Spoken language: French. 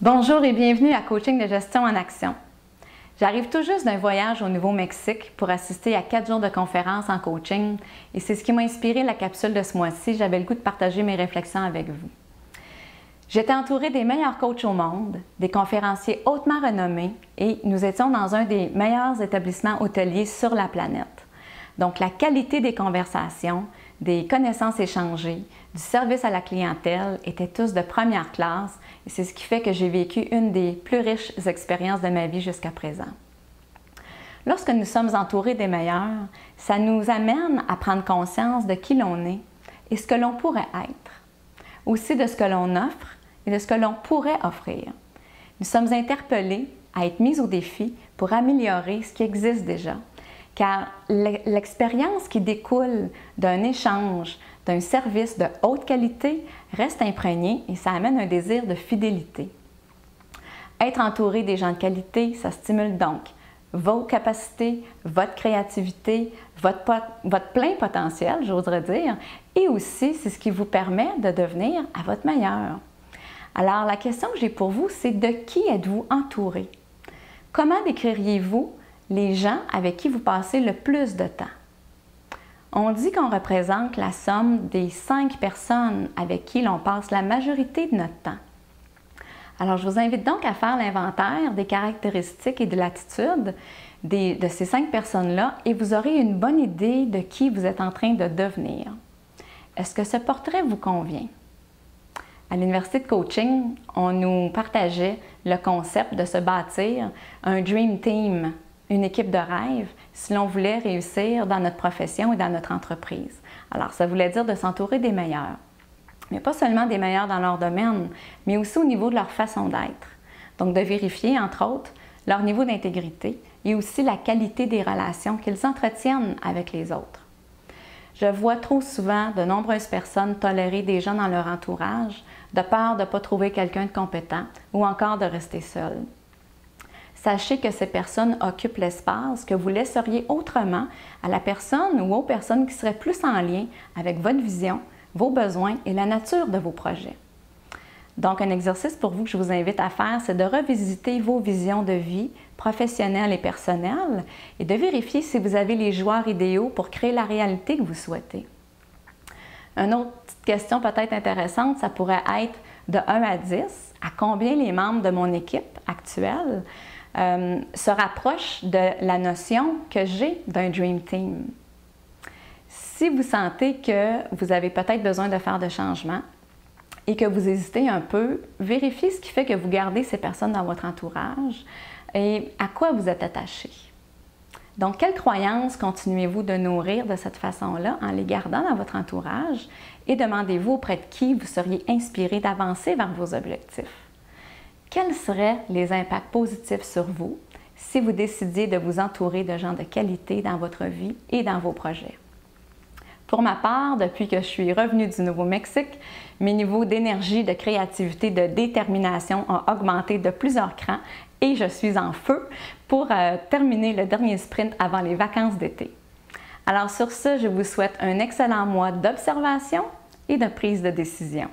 Bonjour et bienvenue à Coaching de gestion en action. J'arrive tout juste d'un voyage au Nouveau-Mexique pour assister à 4 jours de conférences en coaching et c'est ce qui m'a inspiré la capsule de ce mois-ci. J'avais le goût de partager mes réflexions avec vous. J'étais entourée des meilleurs coachs au monde, des conférenciers hautement renommés et nous étions dans un des meilleurs établissements hôteliers sur la planète. Donc la qualité des conversations, des connaissances échangées, du service à la clientèle étaient tous de première classe et c'est ce qui fait que j'ai vécu une des plus riches expériences de ma vie jusqu'à présent. Lorsque nous sommes entourés des meilleurs, ça nous amène à prendre conscience de qui l'on est et ce que l'on pourrait être, aussi de ce que l'on offre et de ce que l'on pourrait offrir. Nous sommes interpellés à être mis au défi pour améliorer ce qui existe déjà, car l'expérience qui découle d'un échange, d'un service de haute qualité reste imprégnée et ça amène un désir de fidélité. Être entouré des gens de qualité, ça stimule donc vos capacités, votre créativité, votre plein potentiel, j'oserais dire, et aussi c'est ce qui vous permet de devenir à votre meilleur. Alors la question que j'ai pour vous, c'est de qui êtes-vous entouré? Comment décririez-vous les gens avec qui vous passez le plus de temps? On dit qu'on représente la somme des 5 personnes avec qui l'on passe la majorité de notre temps. Alors, je vous invite donc à faire l'inventaire des caractéristiques et de l'attitude de ces 5 personnes-là et vous aurez une bonne idée de qui vous êtes en train de devenir. Est-ce que ce portrait vous convient? À l'Université de coaching, on nous partageait le concept de se bâtir un Dream Team, une équipe de rêve, si l'on voulait réussir dans notre profession et dans notre entreprise. Alors, ça voulait dire de s'entourer des meilleurs. Mais pas seulement des meilleurs dans leur domaine, mais aussi au niveau de leur façon d'être. Donc, de vérifier, entre autres, leur niveau d'intégrité et aussi la qualité des relations qu'ils entretiennent avec les autres. Je vois trop souvent de nombreuses personnes tolérer des gens dans leur entourage de peur de ne pas trouver quelqu'un de compétent ou encore de rester seul. Sachez que ces personnes occupent l'espace que vous laisseriez autrement à la personne ou aux personnes qui seraient plus en lien avec votre vision, vos besoins et la nature de vos projets. Donc, un exercice pour vous que je vous invite à faire, c'est de revisiter vos visions de vie professionnelles et personnelles et de vérifier si vous avez les joueurs idéaux pour créer la réalité que vous souhaitez. Une autre petite question peut-être intéressante, ça pourrait être de 1 à 10, à combien les membres de mon équipe actuelle se rapprochent de la notion que j'ai d'un Dream Team. Si vous sentez que vous avez peut-être besoin de faire des changements et que vous hésitez un peu, vérifiez ce qui fait que vous gardez ces personnes dans votre entourage et à quoi vous êtes attaché. Donc, quelles croyances continuez-vous de nourrir de cette façon-là en les gardant dans votre entourage et demandez-vous auprès de qui vous seriez inspiré d'avancer vers vos objectifs? Quels seraient les impacts positifs sur vous si vous décidiez de vous entourer de gens de qualité dans votre vie et dans vos projets? Pour ma part, depuis que je suis revenue du Nouveau-Mexique, mes niveaux d'énergie, de créativité, de détermination ont augmenté de plusieurs crans et je suis en feu pour terminer le dernier sprint avant les vacances d'été. Alors sur ce, je vous souhaite un excellent mois d'observation et de prise de décision.